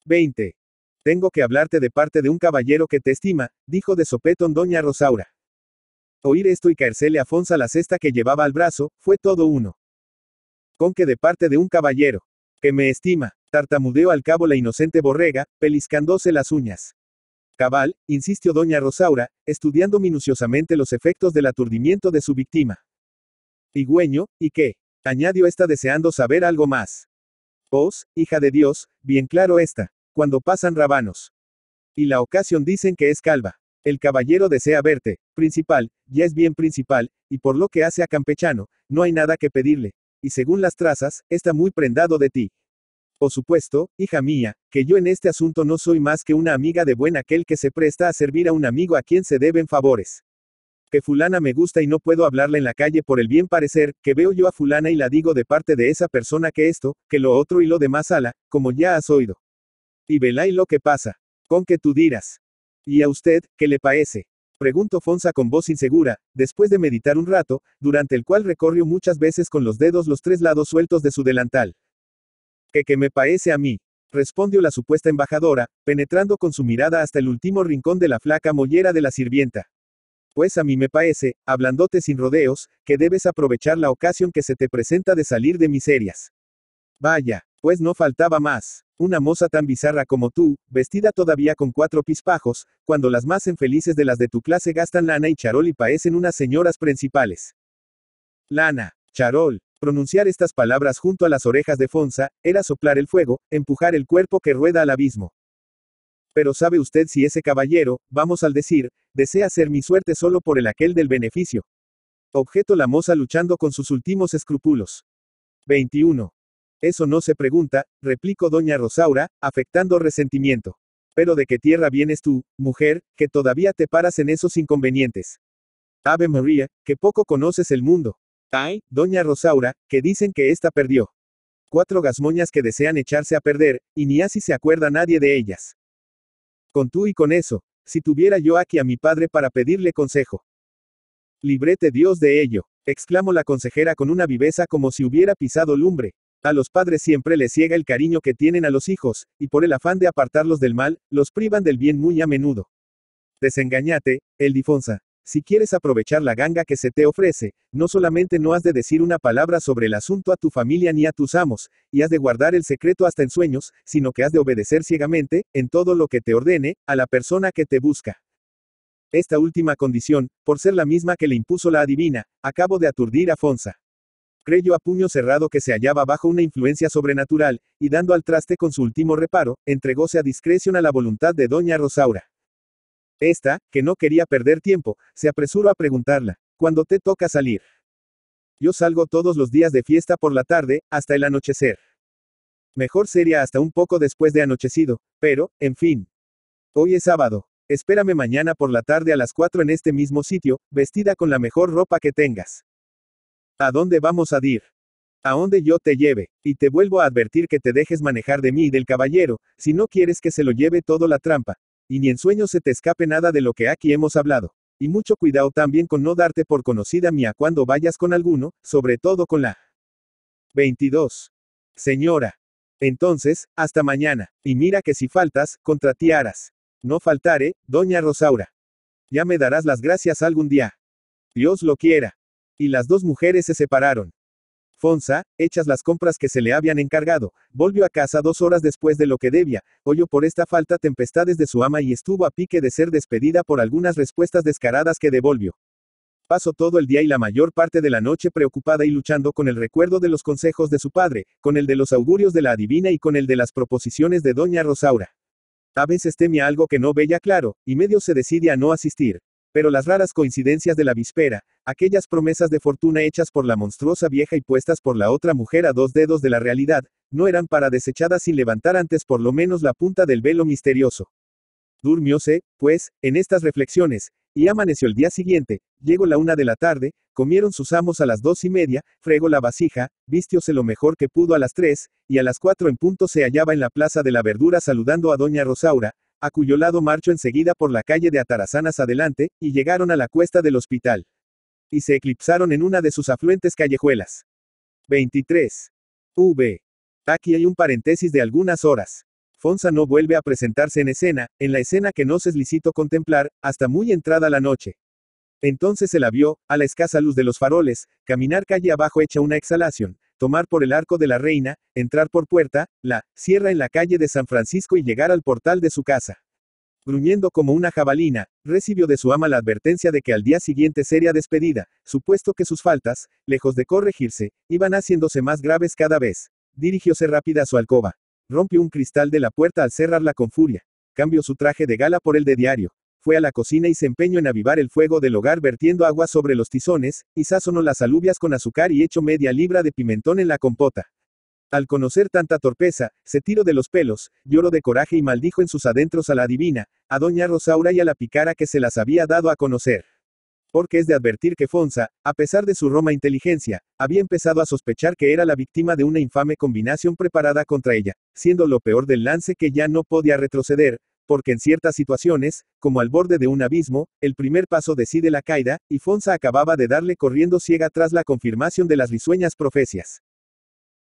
20. Tengo que hablarte de parte de un caballero que te estima, dijo de sopetón doña Rosaura. Oír esto y caérsele a Fonsa la cesta que llevaba al brazo, fue todo uno. Con que de parte de un caballero que me estima, tartamudeó al cabo la inocente borrega, peliscándose las uñas. Cabal, insistió doña Rosaura, estudiando minuciosamente los efectos del aturdimiento de su víctima. Higüeño, ¿y qué?, añadió esta deseando saber algo más. Pues, hija de Dios, bien claro está, cuando pasan rabanos. Y la ocasión dicen que es calva. El caballero desea verte, principal, ya es bien principal, y por lo que hace a campechano, no hay nada que pedirle, y según las trazas, está muy prendado de ti. Por supuesto, hija mía, que yo en este asunto no soy más que una amiga de buen aquel que se presta a servir a un amigo a quien se deben favores. Que fulana me gusta y no puedo hablarla en la calle por el bien parecer, que veo yo a fulana y la digo de parte de esa persona que esto, que lo otro y lo demás ala, como ya has oído. Y velay lo que pasa. Con que tú dirás. ¿Y a usted, qué le parece? Preguntó Fonsa con voz insegura, después de meditar un rato, durante el cual recorrió muchas veces con los dedos los 3 lados sueltos de su delantal. ¿Qué me parece a mí? Respondió la supuesta embajadora, penetrando con su mirada hasta el último rincón de la flaca mollera de la sirvienta. Pues a mí me parece, hablándote sin rodeos, que debes aprovechar la ocasión que se te presenta de salir de miserias. Vaya, pues no faltaba más. Una moza tan bizarra como tú, vestida todavía con 4 pispajos, cuando las más infelices de las de tu clase gastan lana y charol y parecen unas señoras principales. Lana, charol. Pronunciar estas palabras junto a las orejas de Fonsa, era soplar el fuego, empujar el cuerpo que rueda al abismo. Pero ¿sabe usted si ese caballero, vamos al decir, desea hacer mi suerte solo por el aquel del beneficio? Objetó la moza luchando con sus últimos escrúpulos. 21. Eso no se pregunta, replicó doña Rosaura, afectando resentimiento. Pero ¿de qué tierra vienes tú, mujer, que todavía te paras en esos inconvenientes? Ave María, que poco conoces el mundo. Ay, doña Rosaura, que dicen que ésta perdió. 4 gazmoñas que desean echarse a perder, y ni así se acuerda nadie de ellas. Con tú y con eso, si tuviera yo aquí a mi padre para pedirle consejo. Librete Dios de ello, exclamó la consejera con una viveza como si hubiera pisado lumbre. A los padres siempre les ciega el cariño que tienen a los hijos, y por el afán de apartarlos del mal, los privan del bien muy a menudo. Desengañate, Ildefonsa. Si quieres aprovechar la ganga que se te ofrece, no solamente no has de decir una palabra sobre el asunto a tu familia ni a tus amos, y has de guardar el secreto hasta en sueños, sino que has de obedecer ciegamente, en todo lo que te ordene, a la persona que te busca. Esta última condición, por ser la misma que le impuso la adivina, acabo de aturdir a Fonsa. Creyó a puño cerrado que se hallaba bajo una influencia sobrenatural, y dando al traste con su último reparo, entregóse a discreción a la voluntad de doña Rosaura. Esta, que no quería perder tiempo, se apresuró a preguntarla, ¿cuándo te toca salir? Yo salgo todos los días de fiesta por la tarde, hasta el anochecer. Mejor sería hasta un poco después de anochecido, pero, en fin. Hoy es sábado. Espérame mañana por la tarde a las 4 en este mismo sitio, vestida con la mejor ropa que tengas. ¿A dónde vamos a ir? A donde yo te lleve, y te vuelvo a advertir que te dejes manejar de mí y del caballero, si no quieres que se lo lleve todo la trampa. Y ni en sueños se te escape nada de lo que aquí hemos hablado. Y mucho cuidado también con no darte por conocida mía cuando vayas con alguno, sobre todo con la 22. Señora. Entonces, hasta mañana, y mira que si faltas, contra ti harás. No faltaré, doña Rosaura. Ya me darás las gracias algún día. Dios lo quiera. Y las 2 mujeres se separaron. Fonsa, hechas las compras que se le habían encargado, volvió a casa 2 horas después de lo que debía, oyó por esta falta tempestades de su ama y estuvo a pique de ser despedida por algunas respuestas descaradas que devolvió. Pasó todo el día y la mayor parte de la noche preocupada y luchando con el recuerdo de los consejos de su padre, con el de los augurios de la adivina y con el de las proposiciones de doña Rosaura. A veces temía algo que no veía claro, y medio se decide a no asistir. Pero las raras coincidencias de la víspera, aquellas promesas de fortuna hechas por la monstruosa vieja y puestas por la otra mujer a 2 dedos de la realidad, no eran para desechadas sin levantar antes por lo menos la punta del velo misterioso. Durmióse, pues, en estas reflexiones, y amaneció el día siguiente, llegó la 1 de la tarde, comieron sus amos a las 2:30, fregó la vasija, vistióse lo mejor que pudo a las 3, y a las 4 en punto se hallaba en la plaza de la verdura saludando a doña Rosaura, a cuyo lado marchó enseguida por la calle de Atarazanas adelante, y llegaron a la cuesta del hospital. Y se eclipsaron en una de sus afluentes callejuelas. 23. V. Aquí hay un paréntesis de algunas horas. Fonsa no vuelve a presentarse en la escena que nos es lícito contemplar, hasta muy entrada la noche. Entonces se la vio, a la escasa luz de los faroles, caminar calle abajo hecha una exhalación, tomar por el Arco de la Reina, entrar por puerta, la sierra en la calle de San Francisco y llegar al portal de su casa. Gruñendo como una jabalina, recibió de su ama la advertencia de que al día siguiente sería despedida, supuesto que sus faltas, lejos de corregirse, iban haciéndose más graves cada vez. Dirigióse rápida a su alcoba. Rompió un cristal de la puerta al cerrarla con furia. Cambió su traje de gala por el de diario. Fue a la cocina y se empeñó en avivar el fuego del hogar vertiendo agua sobre los tizones, y sazonó las alubias con azúcar y echó media libra de pimentón en la compota. Al conocer tanta torpeza, se tiró de los pelos, lloró de coraje y maldijo en sus adentros a la adivina, a doña Rosaura y a la pícara que se las había dado a conocer. porque es de advertir que Fonsa, a pesar de su Roma inteligencia, había empezado a sospechar que era la víctima de una infame combinación preparada contra ella, siendo lo peor del lance que ya no podía retroceder, porque en ciertas situaciones, como al borde de un abismo, el primer paso decide la caída, y Fonsa acababa de darle corriendo ciega tras la confirmación de las risueñas profecías.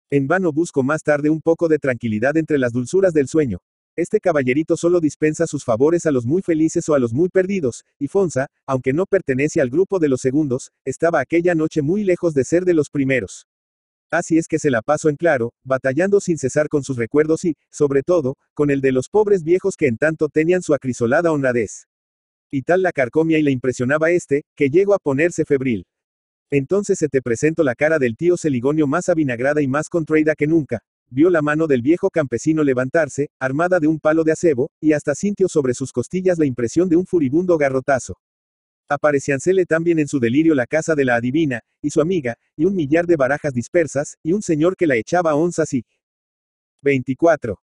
En vano busco más tarde un poco de tranquilidad entre las dulzuras del sueño. Este caballerito solo dispensa sus favores a los muy felices o a los muy perdidos, y Fonsa, aunque no pertenece al grupo de los segundos, estaba aquella noche muy lejos de ser de los primeros. Así es que se la pasó en claro, batallando sin cesar con sus recuerdos y, sobre todo, con el de los pobres viejos que en tanto tenían su acrisolada honradez. Y tal la carcomia y le impresionaba que llegó a ponerse febril. Entonces se te presentó la cara del tío Celigonio más avinagrada y más contraída que nunca. Vio la mano del viejo campesino levantarse, armada de un palo de acebo, y hasta sintió sobre sus costillas la impresión de un furibundo garrotazo. Aparecíansele también en su delirio la casa de la adivina, y su amiga, y un millar de barajas dispersas, y un señor que la echaba onzas y 24.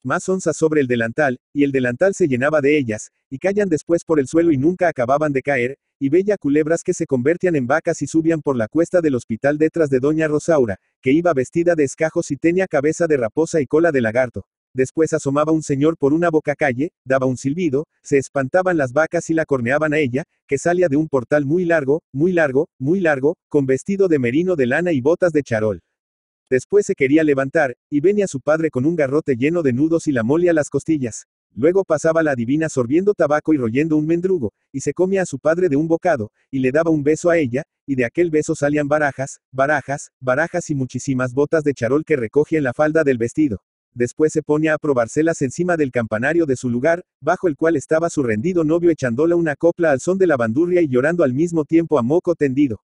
Más onzas sobre el delantal, y el delantal se llenaba de ellas, y caían después por el suelo y nunca acababan de caer, y bella culebras que se convertían en vacas y subían por la cuesta del hospital detrás de doña Rosaura, que iba vestida de escajos y tenía cabeza de raposa y cola de lagarto. Después asomaba un señor por una bocacalle, daba un silbido, se espantaban las vacas y la corneaban a ella, que salía de un portal muy largo, muy largo, muy largo, con vestido de merino de lana y botas de charol. Después se quería levantar, y venía su padre con un garrote lleno de nudos y la molía las costillas. Luego pasaba la adivina sorbiendo tabaco y royendo un mendrugo, y se comía a su padre de un bocado, y le daba un beso a ella, y de aquel beso salían barajas, barajas, barajas y muchísimas botas de charol que recogía en la falda del vestido. Después se ponía a probárselas encima del campanario de su lugar, bajo el cual estaba su rendido novio echándola una copla al son de la bandurria y llorando al mismo tiempo a moco tendido.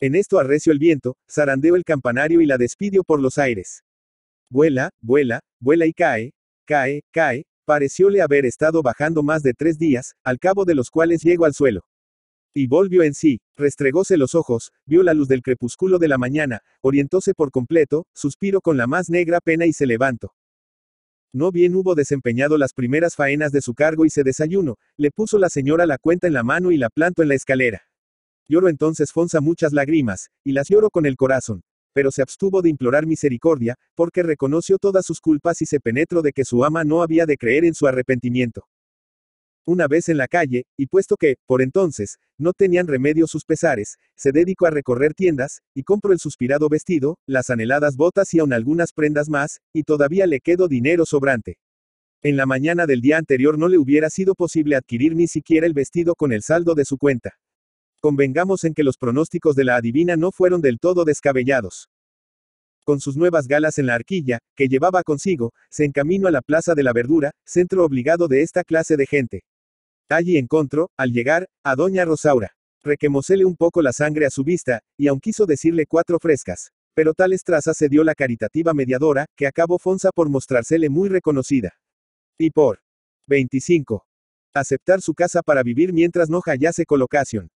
En esto arreció el viento, zarandeó el campanario y la despidió por los aires. Vuela, vuela, vuela y cae, cae, cae, parecióle haber estado bajando más de 3 días, al cabo de los cuales llegó al suelo. Y volvió en sí, restregóse los ojos, vio la luz del crepúsculo de la mañana, orientóse por completo, suspiró con la más negra pena y se levantó. No bien hubo desempeñado las primeras faenas de su cargo y se desayunó, le puso la señora la cuenta en la mano y la plantó en la escalera. Lloró entonces Fonsa muchas lágrimas, y las lloró con el corazón. Pero se abstuvo de implorar misericordia, porque reconoció todas sus culpas y se penetró de que su ama no había de creer en su arrepentimiento. Una vez en la calle, y puesto que, por entonces, no tenían remedio sus pesares, se dedicó a recorrer tiendas, y compró el suspirado vestido, las anheladas botas y aun algunas prendas más, y todavía le quedó dinero sobrante. En la mañana del día anterior no le hubiera sido posible adquirir ni siquiera el vestido con el saldo de su cuenta. Convengamos en que los pronósticos de la adivina no fueron del todo descabellados. Con sus nuevas galas en la arquilla, que llevaba consigo, se encaminó a la Plaza de la Verdura, centro obligado de esta clase de gente. Allí encontró, al llegar, a doña Rosaura. Requemósele un poco la sangre a su vista, y aun quiso decirle 4 frescas. Pero tales trazas se dio la caritativa mediadora, que acabó Fonsa por mostrársele muy reconocida. Y por 25. Aceptar su casa para vivir mientras no hallase colocación.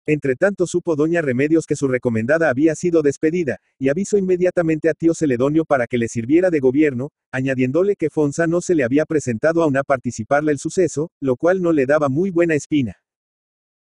Entre tanto supo doña Remedios que su recomendada había sido despedida, y avisó inmediatamente a tío Celedonio para que le sirviera de gobierno, añadiéndole que Fonsa no se le había presentado aún a participarle el suceso, lo cual no le daba muy buena espina.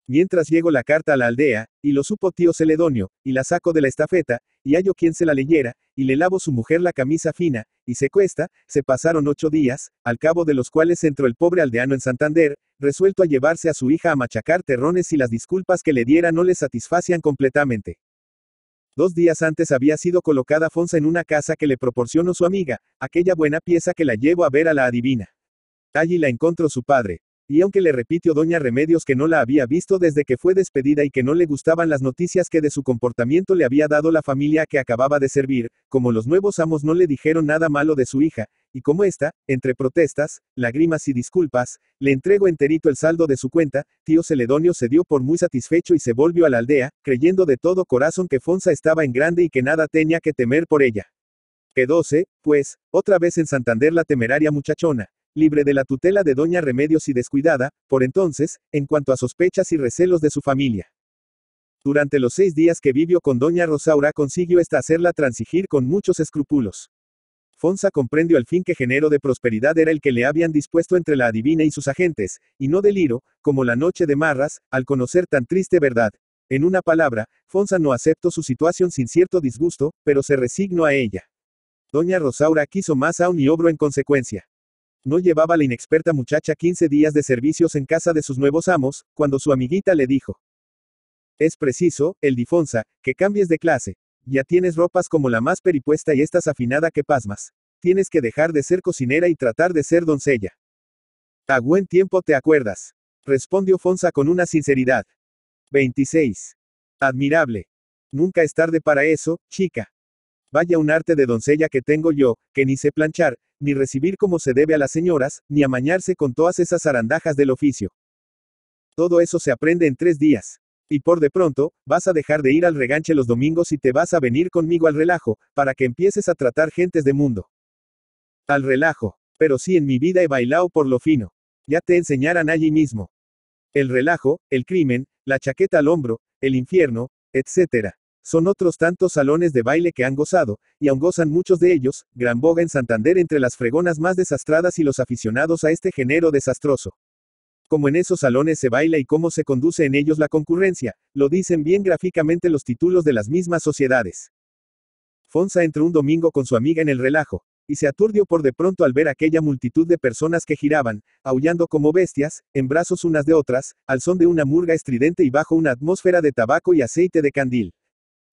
Mientras llegó la carta a la aldea, y lo supo tío Celedonio, y la sacó de la estafeta, y halló quien se la leyera, y le lavó su mujer la camisa fina, y se cuesta, se pasaron 8 días, al cabo de los cuales entró el pobre aldeano en Santander, resuelto a llevarse a su hija a machacar terrones si las disculpas que le diera no le satisfacían completamente. 2 días antes había sido colocada Fonsa en una casa que le proporcionó su amiga, aquella buena pieza que la llevó a ver a la adivina. Allí la encontró su padre. Y aunque le repitió doña Remedios que no la había visto desde que fue despedida y que no le gustaban las noticias que de su comportamiento le había dado la familia que acababa de servir, como los nuevos amos no le dijeron nada malo de su hija, y como ésta, entre protestas, lágrimas y disculpas, le entregó enterito el saldo de su cuenta, tío Celedonio se dio por muy satisfecho y se volvió a la aldea, creyendo de todo corazón que Fonsa estaba en grande y que nada tenía que temer por ella. Quedóse, pues, otra vez en Santander la temeraria muchachona, libre de la tutela de doña Remedios y descuidada, por entonces, en cuanto a sospechas y recelos de su familia. Durante los 6 días que vivió con doña Rosaura consiguió esta hacerla transigir con muchos escrúpulos. Fonsa comprendió al fin que género de prosperidad era el que le habían dispuesto entre la adivina y sus agentes, y no deliro, como la noche de Marras, al conocer tan triste verdad. En una palabra, Fonsa no aceptó su situación sin cierto disgusto, pero se resignó a ella. Doña Rosaura quiso más aún y obró en consecuencia. No llevaba la inexperta muchacha 15 días de servicios en casa de sus nuevos amos, cuando su amiguita le dijo: es preciso, Ildefonsa, que cambies de clase. Ya tienes ropas como la más peripuesta y estás afinada que pasmas. Tienes que dejar de ser cocinera y tratar de ser doncella. A buen tiempo te acuerdas, respondió Fonsa con una sinceridad. 26. Admirable. Nunca es tarde para eso, chica. Vaya un arte de doncella que tengo yo, que ni sé planchar, ni recibir como se debe a las señoras, ni amañarse con todas esas zarandajas del oficio. Todo eso se aprende en 3 días. Y por de pronto, vas a dejar de ir al reganche los domingos y te vas a venir conmigo al relajo, para que empieces a tratar gentes de mundo. Al relajo. Pero sí, en mi vida he bailado por lo fino. Ya te enseñarán allí mismo. El relajo, el crimen, la chaqueta al hombro, el infierno, etc. Son otros tantos salones de baile que han gozado, y aún gozan muchos de ellos, gran boga en Santander entre las fregonas más desastradas y los aficionados a este género desastroso. Como en esos salones se baila y cómo se conduce en ellos la concurrencia, lo dicen bien gráficamente los títulos de las mismas sociedades. Fonsa entró un domingo con su amiga en el relajo, y se aturdió por de pronto al ver aquella multitud de personas que giraban, aullando como bestias, en brazos unas de otras, al son de una murga estridente y bajo una atmósfera de tabaco y aceite de candil.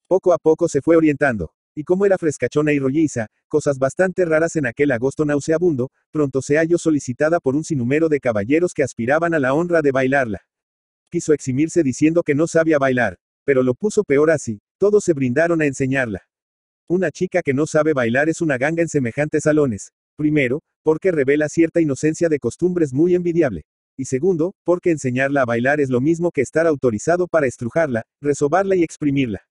Poco a poco se fue orientando. Y como era frescachona y rolliza, cosas bastante raras en aquel agosto nauseabundo, pronto se halló solicitada por un sinnúmero de caballeros que aspiraban a la honra de bailarla. Quiso eximirse diciendo que no sabía bailar, pero lo puso peor así, todos se brindaron a enseñarla. Una chica que no sabe bailar es una ganga en semejantes salones. Primero, porque revela cierta inocencia de costumbres muy envidiable. Y segundo, porque enseñarla a bailar es lo mismo que estar autorizado para estrujarla, resobarla y exprimirla.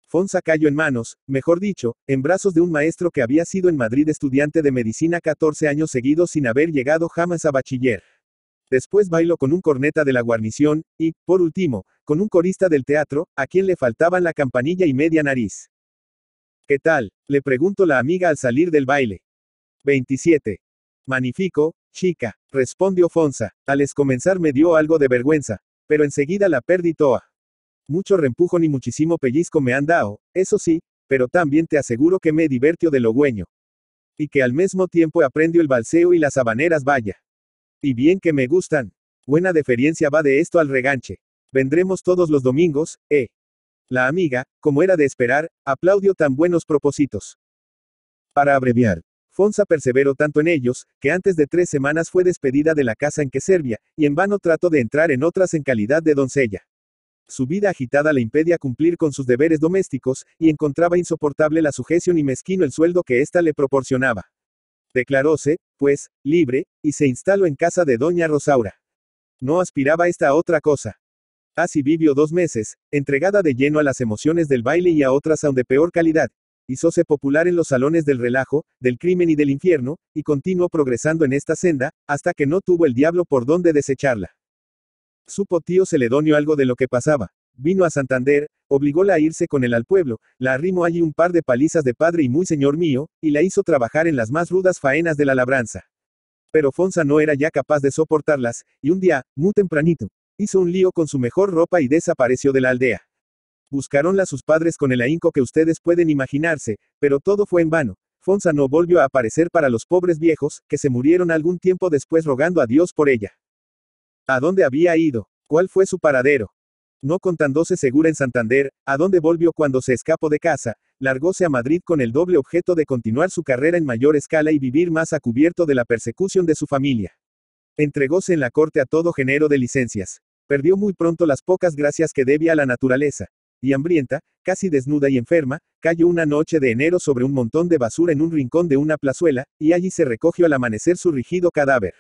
Fonsa cayó en manos, mejor dicho, en brazos de un maestro que había sido en Madrid estudiante de medicina 14 años seguidos sin haber llegado jamás a bachiller. Después bailó con un corneta de la guarnición, y, por último, con un corista del teatro, a quien le faltaban la campanilla y media nariz. ¿Qué tal?, le preguntó la amiga al salir del baile. 27. Magnífico, chica, respondió Fonsa. Al comenzar me dio algo de vergüenza, pero enseguida la perdí toa. Mucho reempujón y muchísimo pellizco me han dado, eso sí, pero también te aseguro que me divertió de lo güeño. Y que al mismo tiempo aprendió el balseo y las habaneras vaya. Y bien que me gustan. Buena deferencia va de esto al reganche. Vendremos todos los domingos, ¿eh? La amiga, como era de esperar, aplaudió tan buenos propósitos. Para abreviar, Fonsa perseveró tanto en ellos, que antes de 3 semanas fue despedida de la casa en que servía, y en vano trató de entrar en otras en calidad de doncella. Su vida agitada le impedía cumplir con sus deberes domésticos, y encontraba insoportable la sujeción y mezquino el sueldo que ésta le proporcionaba. Declaróse, pues, libre, y se instaló en casa de doña Rosaura. No aspiraba esta a otra cosa. Así vivió 2 meses, entregada de lleno a las emociones del baile y a otras aún de peor calidad. Hizóse popular en los salones del relajo, del crimen y del infierno, y continuó progresando en esta senda, hasta que no tuvo el diablo por donde desecharla. Supo tío Celedonio algo de lo que pasaba. Vino a Santander, obligóla a irse con él al pueblo, la arrimó allí un par de palizas de padre y muy señor mío, y la hizo trabajar en las más rudas faenas de la labranza. Pero Fonsa no era ya capaz de soportarlas, y un día, muy tempranito, hizo un lío con su mejor ropa y desapareció de la aldea. Buscaronla sus padres con el ahínco que ustedes pueden imaginarse, pero todo fue en vano. Fonsa no volvió a aparecer para los pobres viejos, que se murieron algún tiempo después rogando a Dios por ella. ¿A dónde había ido? ¿Cuál fue su paradero? No contándose segura en Santander, ¿a dónde volvió cuando se escapó de casa? Largóse a Madrid con el doble objeto de continuar su carrera en mayor escala y vivir más a cubierto de la persecución de su familia. Entregóse en la corte a todo género de licencias. Perdió muy pronto las pocas gracias que debía a la naturaleza. Y hambrienta, casi desnuda y enferma, cayó una noche de enero sobre un montón de basura en un rincón de una plazuela, y allí se recogió al amanecer su rígido cadáver.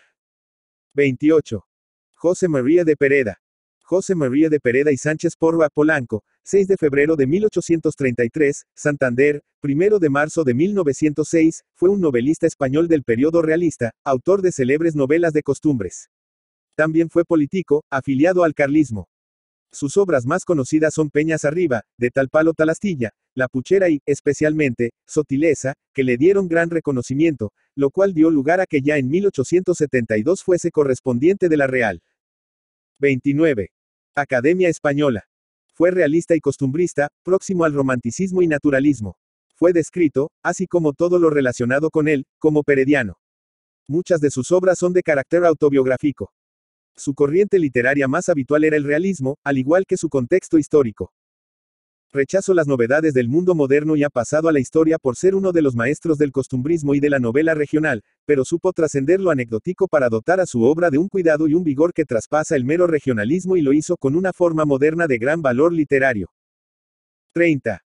28. José María de Pereda. José María de Pereda y Sánchez Porra Polanco, 6 de febrero de 1833, Santander, 1 de marzo de 1906, fue un novelista español del periodo realista, autor de célebres novelas de costumbres. También fue político, afiliado al carlismo. Sus obras más conocidas son Peñas arriba, de tal palo tal astilla, La puchera y, especialmente, Sotileza, que le dieron gran reconocimiento, lo cual dio lugar a que ya en 1872 fuese correspondiente de la Real. 29. Academia Española. Fue realista y costumbrista, próximo al romanticismo y naturalismo. Fue descrito, así como todo lo relacionado con él, como perediano. Muchas de sus obras son de carácter autobiográfico. Su corriente literaria más habitual era el realismo, al igual que su contexto histórico. Rechazó las novedades del mundo moderno y ha pasado a la historia por ser uno de los maestros del costumbrismo y de la novela regional, pero supo trascender lo anecdótico para dotar a su obra de un cuidado y un vigor que traspasa el mero regionalismo y lo hizo con una forma moderna de gran valor literario. 30.